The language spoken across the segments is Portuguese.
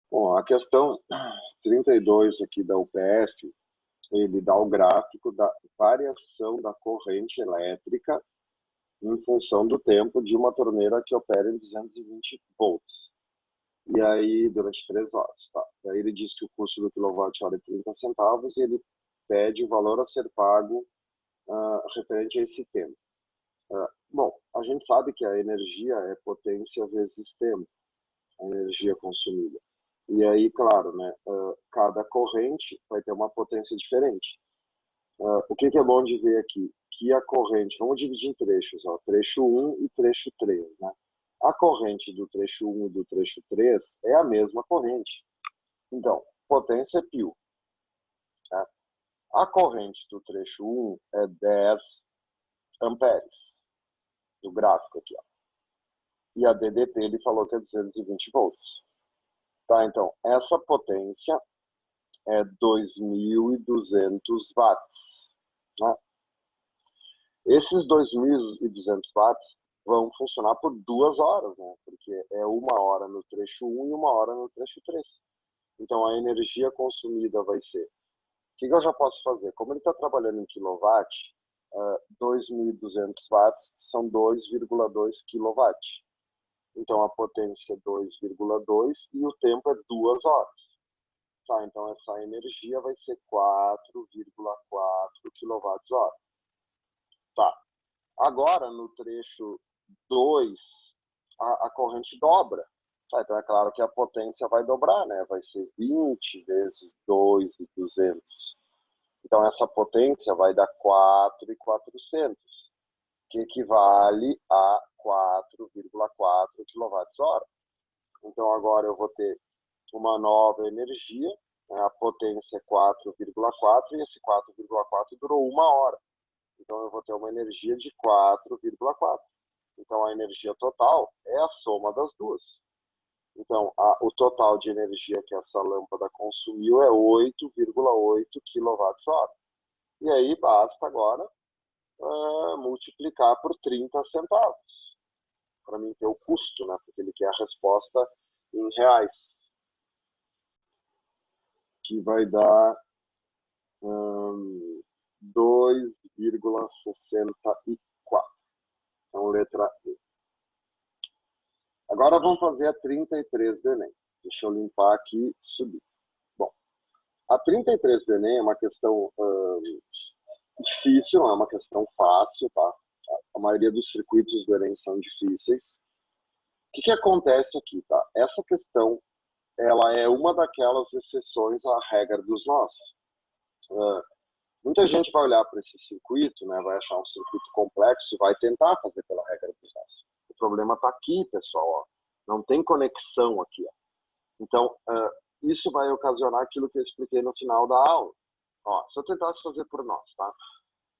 Bom, a questão 32 aqui da UPF, ele dá o gráfico da variação da corrente elétrica em função do tempo de uma torneira que opera em 220 volts. E aí, durante 3 horas, tá? Daí ele diz que o custo do quilowatt-hora é 30 centavos e ele pede o valor a ser pago referente a esse tempo. Bom, a gente sabe que a energia é potência vezes tempo, a energia consumida. E aí, claro, né, cada corrente vai ter uma potência diferente. O que é bom de ver aqui? Que a corrente, vamos dividir em trechos, ó, trecho 1 e trecho 3, né? A corrente do trecho 1 e do trecho 3 é a mesma corrente. Então, potência é π. Tá? A corrente do trecho 1 é 10 amperes, do gráfico aqui, ó. E a DDT ele falou que é 220 volts. Tá, então, essa potência é 2.200 watts. Né? Esses 2.200 watts vão funcionar por 2 horas, né? Porque é 1 hora no trecho 1 e 1 hora no trecho 3. Então, a energia consumida vai ser... O que eu já posso fazer? Como ele está trabalhando em quilowatt, 2.200 watts são 2,2 kW. Então, a potência é 2,2 e o tempo é 2 horas. Tá, então, essa energia vai ser 4,4 kWh. Tá. Agora, no trecho 2, a corrente dobra. Tá, então, é claro que a potência vai dobrar, né? Vai ser 20 vezes 2.200. Então, essa potência vai dar 4.400, que equivale a 4,4 kWh. Então, agora eu vou ter uma nova energia, né? A potência é 4,4 e esse 4,4 durou 1 hora. Então, eu vou ter uma energia de 4,4. Então, a energia total é a soma das duas. Então, o total de energia que essa lâmpada consumiu é 8,8 kWh. E aí, basta agora multiplicar por 30 centavos, para mim ter o custo, né? Porque ele quer a resposta em reais, que vai dar 2,64. Então, letra E. Agora vamos fazer a 33 do Enem. Deixa eu limpar aqui e subir. Bom, a 33 do Enem é uma questão difícil, não é uma questão fácil, tá? A maioria dos circuitos do Enem são difíceis. O que acontece aqui, tá? Essa questão, ela é uma daquelas exceções à regra dos nós. Muita gente vai olhar para esse circuito, né, vai achar um circuito complexo e vai tentar fazer pela regra dos nós. O problema está aqui, pessoal. Ó. Não tem conexão aqui. Ó. Então, isso vai ocasionar aquilo que eu expliquei no final da aula. Ó, se eu tentasse fazer por nós, tá?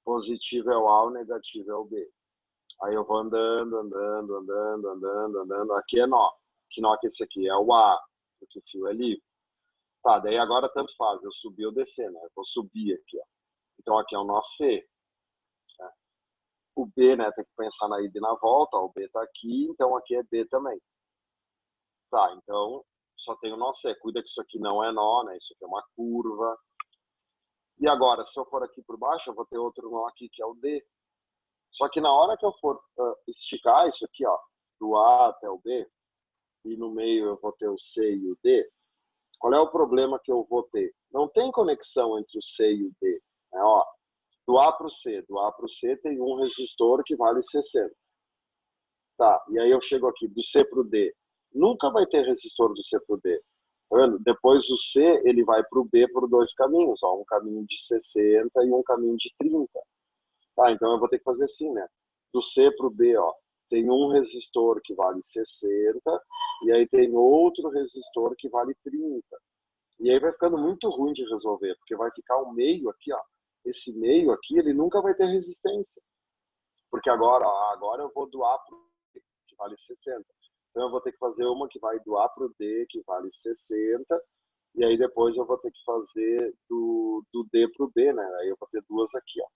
Positivo é o A, o negativo é o B. Aí eu vou andando. Aqui é nó. Que nó que esse aqui? É o A, porque o fio é livre. Tá, daí agora tanto faz, eu subir ou descer, né? Eu vou subir aqui, ó. Então aqui é o nó C. Né? O B, né, tem que pensar na ida e na volta, ó, o B tá aqui, então aqui é B também. Tá, então só tem o nó C. Cuida que isso aqui não é nó, né? Isso aqui é uma curva. E agora, se eu for aqui por baixo, eu vou ter outro nó aqui, que é o D. Só que na hora que eu for esticar isso aqui, ó, do A até o B, e no meio eu vou ter o C e o D, qual é o problema que eu vou ter? Não tem conexão entre o C e o D. Né? Ó, do A para o C. Do A para o C tem um resistor que vale 60. Tá, e aí eu chego aqui, do C para o D. Nunca vai ter resistor do C para o D. Tá vendo? Depois o C, ele vai para o B por 2 caminhos. Ó, um caminho de 60 e um caminho de 30. Tá, então eu vou ter que fazer assim, né? Do C para o B, ó, tem um resistor que vale 60 e aí tem outro resistor que vale 30. E aí vai ficando muito ruim de resolver, porque vai ficar o meio aqui, ó. Esse meio aqui, ele nunca vai ter resistência. Porque agora, ó, agora eu vou do A para o D, que vale 60. Então eu vou ter que fazer uma que vai do A para o D, que vale 60. E aí depois eu vou ter que fazer do D para o B, né? Aí eu vou ter duas aqui, ó.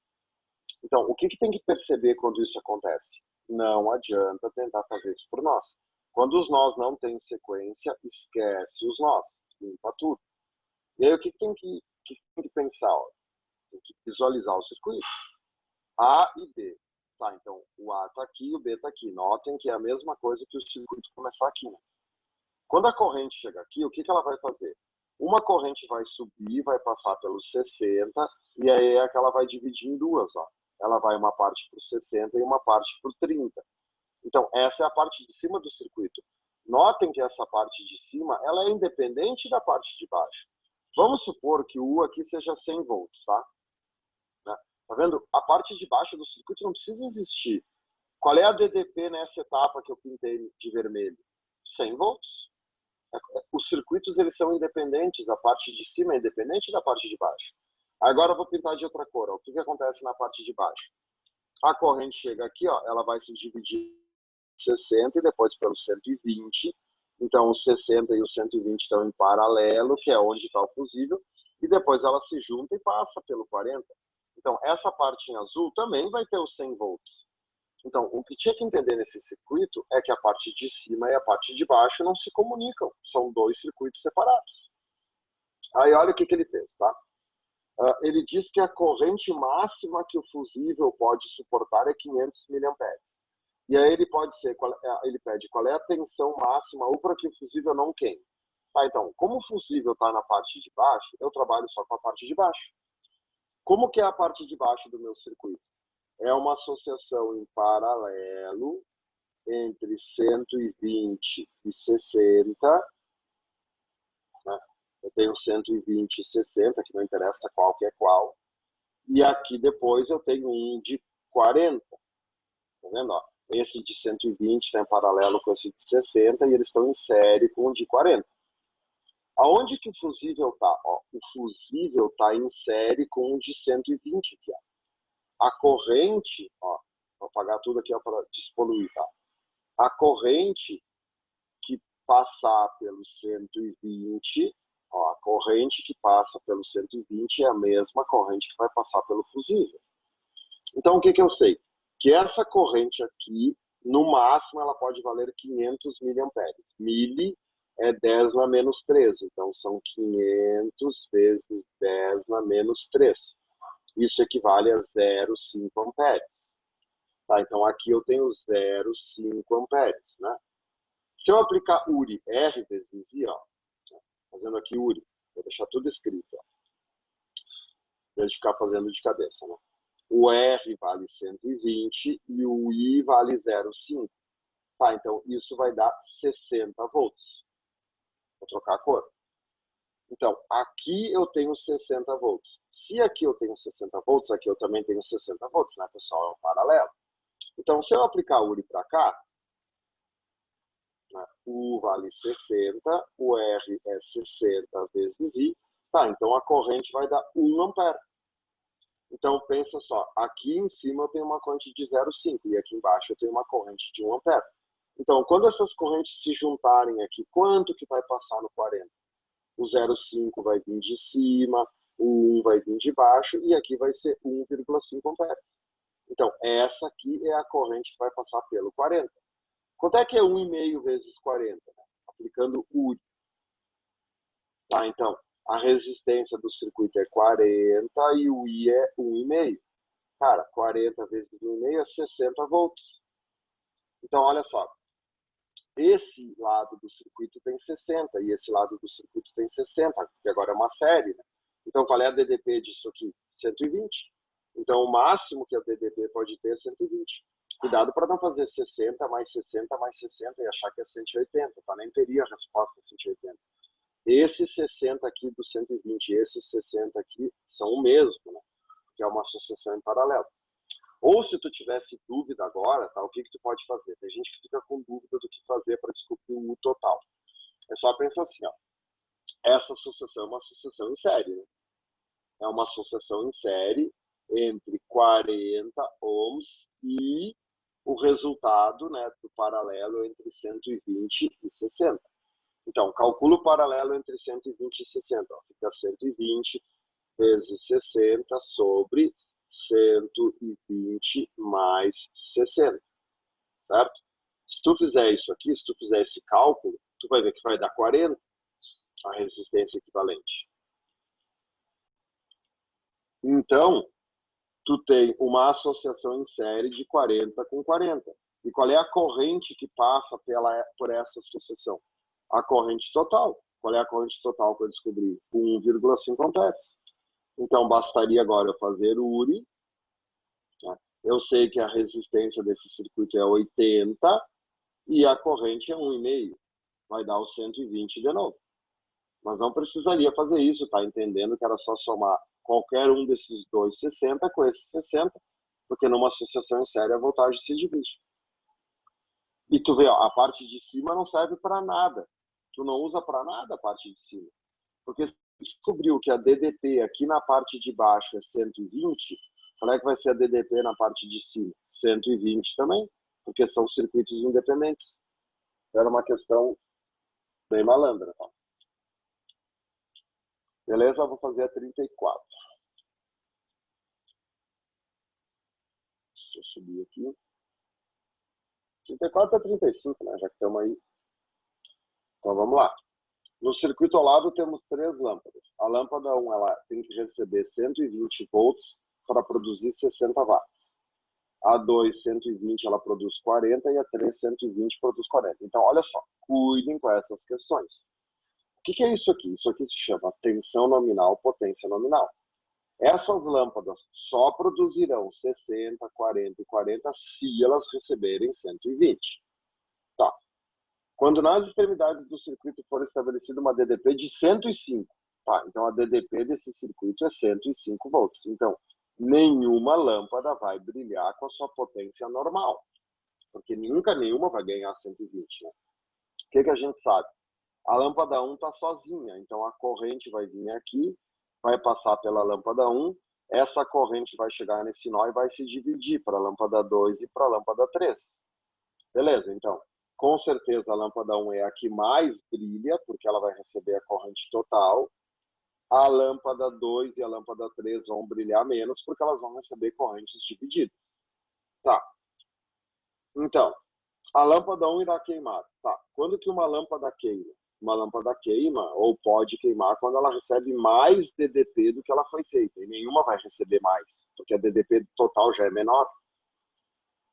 Então, o que tem que perceber quando isso acontece? Não adianta tentar fazer isso por nós. Quando os nós não têm sequência, esquece os nós, limpa tudo. E aí o que tem que pensar? Ó? Tem que visualizar o circuito. A e B. Tá, então o A está aqui e o B está aqui. Notem que é a mesma coisa que o circuito começar aqui. Né? Quando a corrente chega aqui, o que ela vai fazer? Uma corrente vai subir, vai passar pelos 60, e aí é que ela vai dividir em duas. Ó. Ela vai uma parte para o 60 e uma parte para o 30. Então, essa é a parte de cima do circuito. Notem que essa parte de cima ela é independente da parte de baixo. Vamos supor que o U aqui seja 100 volts, tá? Tá vendo? A parte de baixo do circuito não precisa existir. Qual é a DDP nessa etapa que eu pintei de vermelho? 100 volts. Os circuitos eles são independentes, a parte de cima é independente da parte de baixo. Agora eu vou pintar de outra cor. Ó. O que acontece na parte de baixo? A corrente chega aqui, ó, ela vai se dividir em 60 e depois pelo 120. Então, os 60 e os 120 estão em paralelo, que é onde está o fusível, e depois ela se junta e passa pelo 40. Então, essa parte em azul também vai ter os 100 volts. Então, o que tinha que entender nesse circuito é que a parte de cima e a parte de baixo não se comunicam. São dois circuitos separados. Aí, olha o que ele fez, tá? Ele diz que a corrente máxima que o fusível pode suportar é 500 mA. E aí ele pede qual é a tensão máxima ou para que o fusível não queime. Tá, então, como o fusível está na parte de baixo, eu trabalho só com a parte de baixo. Como que é a parte de baixo do meu circuito? É uma associação em paralelo entre 120 e 60. Né? Eu tenho 120 e 60, que não interessa qual que é qual. E aqui depois eu tenho um de 40. Tá vendo? Ó, esse de 120 está em paralelo com esse de 60 e eles estão em série com o de 40. Aonde que o fusível está? O fusível está em série com o de 120 aqui. Ó. A corrente, ó, vou apagar tudo aqui para despoluir, tá? A corrente que passar pelo 120, ó, a corrente que passa pelo 120 é a mesma corrente que vai passar pelo fusível. Então, o que eu sei? Que essa corrente aqui, no máximo, ela pode valer 500 mA. Mili é 10 na menos 13. Então, são 500 vezes 10 na menos 3. Isso equivale a 0,5 amperes. Tá, então, aqui eu tenho 0,5 amperes. Né? Se eu aplicar URI, R vezes I, ó, fazendo aqui URI, vou deixar tudo escrito, ó, em vez de ficar fazendo de cabeça. Né? O R vale 120 e o I vale 0,5. Tá, então isso vai dar 60 volts. Vou trocar a cor. Então, aqui eu tenho 60 volts. Se aqui eu tenho 60 volts, aqui eu também tenho 60 volts, né, pessoal? É um paralelo. Então, se eu aplicar o URI para cá, né, U vale 60, o R é 60 vezes I. Tá, então a corrente vai dar 1 ampere. Então, pensa só, aqui em cima eu tenho uma corrente de 0,5 e aqui embaixo eu tenho uma corrente de 1 ampere. Então, quando essas correntes se juntarem aqui, quanto que vai passar no 40? O 0,5 vai vir de cima, o 1 vai vir de baixo e aqui vai ser 1,5 amperes. Então, essa aqui é a corrente que vai passar pelo 40. Quanto é que é 1,5 vezes 40? Né? Aplicando URI. Tá, então, a resistência do circuito é 40 e o I é 1,5. Cara, 40 vezes 1,5 é 60 volts. Então, olha só. Esse lado do circuito tem 60 e esse lado do circuito tem 60, porque agora é uma série. Né? Então, qual é a DDP disso aqui? 120. Então, o máximo que a DDP pode ter é 120. Cuidado para não fazer 60 mais 60 mais 60 e achar que é 180, tá? Nem teria a resposta 180. Esses 60 aqui do 120 e esses 60 aqui são o mesmo, né? Que é uma associação em paralelo. Ou se tu tivesse dúvida agora, tá? O que tu pode fazer? Tem gente que fica com dúvida do que fazer para descobrir o U total. É só pensar assim, ó. Essa associação é uma associação em série, né? É uma associação em série entre 40 ohms e o resultado, né, do paralelo entre 120 e 60. Então, calcula o paralelo entre 120 e 60. Ó. Fica 120 vezes 60 sobre 120 mais 60, certo? Se tu fizer isso aqui, se tu fizer esse cálculo, tu vai ver que vai dar 40 a resistência equivalente. Então, tu tem uma associação em série de 40 com 40. E qual é a corrente que passa por essa associação? A corrente total. Qual é a corrente total que eu descobri? 1,5 amperes. Então, bastaria agora eu fazer URI. Né? Eu sei que a resistência desse circuito é 80 e a corrente é 1,5. Vai dar o 120 de novo. Mas não precisaria fazer isso, tá? Entendendo que era só somar qualquer um desses dois 60 com esse 60, porque numa associação em série a voltagem se divide. E tu vê, ó, a parte de cima não serve para nada. Tu não usa para nada a parte de cima. Porque se tu descobriu que a DDP aqui na parte de baixo é 120, qual é que vai ser a DDP na parte de cima? 120 também, porque são circuitos independentes. Era uma questão bem malandra, tá? Beleza? Eu vou fazer a 34. Deixa eu subir aqui. 34 a 35, né? Já que estamos aí. Então, vamos lá. No circuito ao lado temos 3 lâmpadas. A lâmpada 1 ela tem que receber 120 volts para produzir 60 watts. A 2, 120, ela produz 40 e a 3, 120, produz 40. Então, olha só, cuidem com essas questões. O que é isso aqui? Isso aqui se chama tensão nominal, potência nominal. Essas lâmpadas só produzirão 60, 40 e 40 se elas receberem 120. Tá. Quando nas extremidades do circuito for estabelecida uma DDP de 105, tá? Então a DDP desse circuito é 105 volts. Então, nenhuma lâmpada vai brilhar com a sua potência normal, porque nunca nenhuma vai ganhar 120, né? O que a gente sabe? A lâmpada 1 está sozinha, então a corrente vai vir aqui, vai passar pela lâmpada 1, essa corrente vai chegar nesse nó e vai se dividir para a lâmpada 2 e para a lâmpada 3. Beleza, então, com certeza a lâmpada 1 é a que mais brilha, porque ela vai receber a corrente total. A lâmpada 2 e a lâmpada 3 vão brilhar menos, porque elas vão receber correntes divididas. Tá. Então, a lâmpada 1 irá queimar. Tá. Quando que uma lâmpada queima? Uma lâmpada queima ou pode queimar quando ela recebe mais DDP do que ela foi feita. E nenhuma vai receber mais, porque a DDP total já é menor.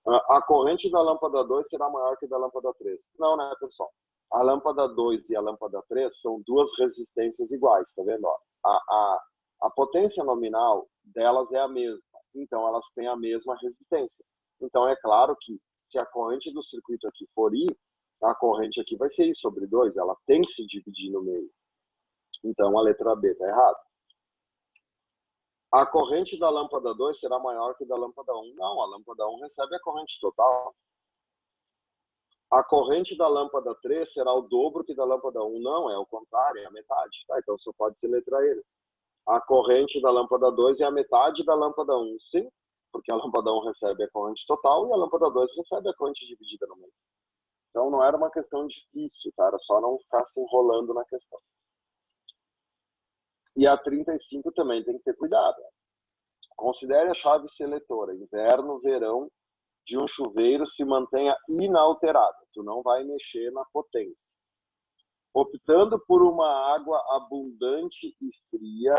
A corrente da lâmpada 2 será maior que da lâmpada 3. Não, né, pessoal? A lâmpada 2 e a lâmpada 3 são duas resistências iguais, tá vendo? A potência nominal delas é a mesma. Então, elas têm a mesma resistência. Então, é claro que se a corrente do circuito aqui for I, a corrente aqui vai ser I sobre 2, ela tem que se dividir no meio. Então, a letra B está errada. A corrente da lâmpada 2 será maior que da lâmpada 1. Não, a lâmpada 1 recebe a corrente total. A corrente da lâmpada 3 será o dobro que da lâmpada 1. Não, é o contrário, é a metade. Tá? Então, só pode ser letra E. A corrente da lâmpada 2 é a metade da lâmpada 1. Sim, porque a lâmpada 1 recebe a corrente total e a lâmpada 2 recebe a corrente dividida no meio. Então, não era uma questão difícil, tá? Era só não ficar se enrolando na questão. E a 35 também tem que ter cuidado. Considere a chave seletora. Inverno, verão, de um chuveiro se mantenha inalterada. Tu não vai mexer na potência. Optando por uma água abundante e fria,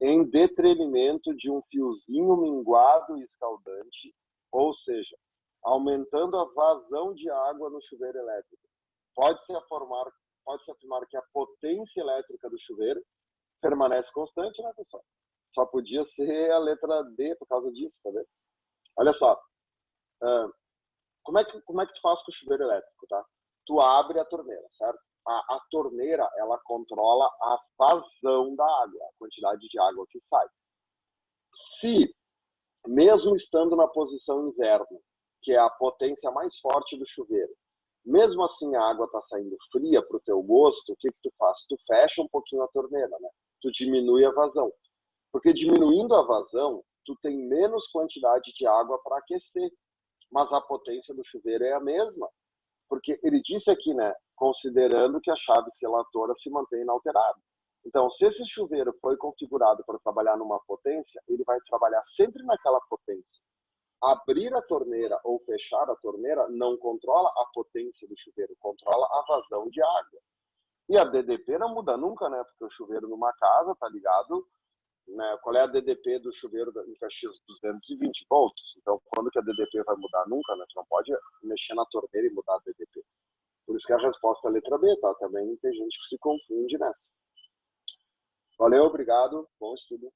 em detrimento de um fiozinho minguado e escaldante, ou seja, aumentando a vazão de água no chuveiro elétrico. Pode-se afirmar que a potência elétrica do chuveiro permanece constante, né, pessoal? Só podia ser a letra D por causa disso, tá vendo? Olha só, como é que tu faz com o chuveiro elétrico, tá? Tu abre a torneira, certo? A torneira, ela controla a vazão da água, a quantidade de água que sai. Se, mesmo estando na posição inverno, que é a potência mais forte do chuveiro, mesmo assim a água está saindo fria para o teu gosto, o que tu faz? Tu fecha um pouquinho a torneira, né? Tu diminui a vazão. Porque diminuindo a vazão, tu tem menos quantidade de água para aquecer. Mas a potência do chuveiro é a mesma. Porque ele disse aqui, né? Considerando que a chave selatora se mantém inalterada. Então, se esse chuveiro foi configurado para trabalhar numa potência, ele vai trabalhar sempre naquela potência. Abrir a torneira ou fechar a torneira não controla a potência do chuveiro, controla a vazão de água. E a DDP não muda nunca, né? Porque o chuveiro numa casa tá ligado, né? Qual é a DDP do chuveiro em Caxias? 220 volts. Então, quando que a DDP vai mudar? Nunca, né? Tu não pode mexer na torneira e mudar a DDP. Por isso que a resposta é a letra B, tá? Também tem gente que se confunde nessa. Valeu, obrigado. Bom estudo.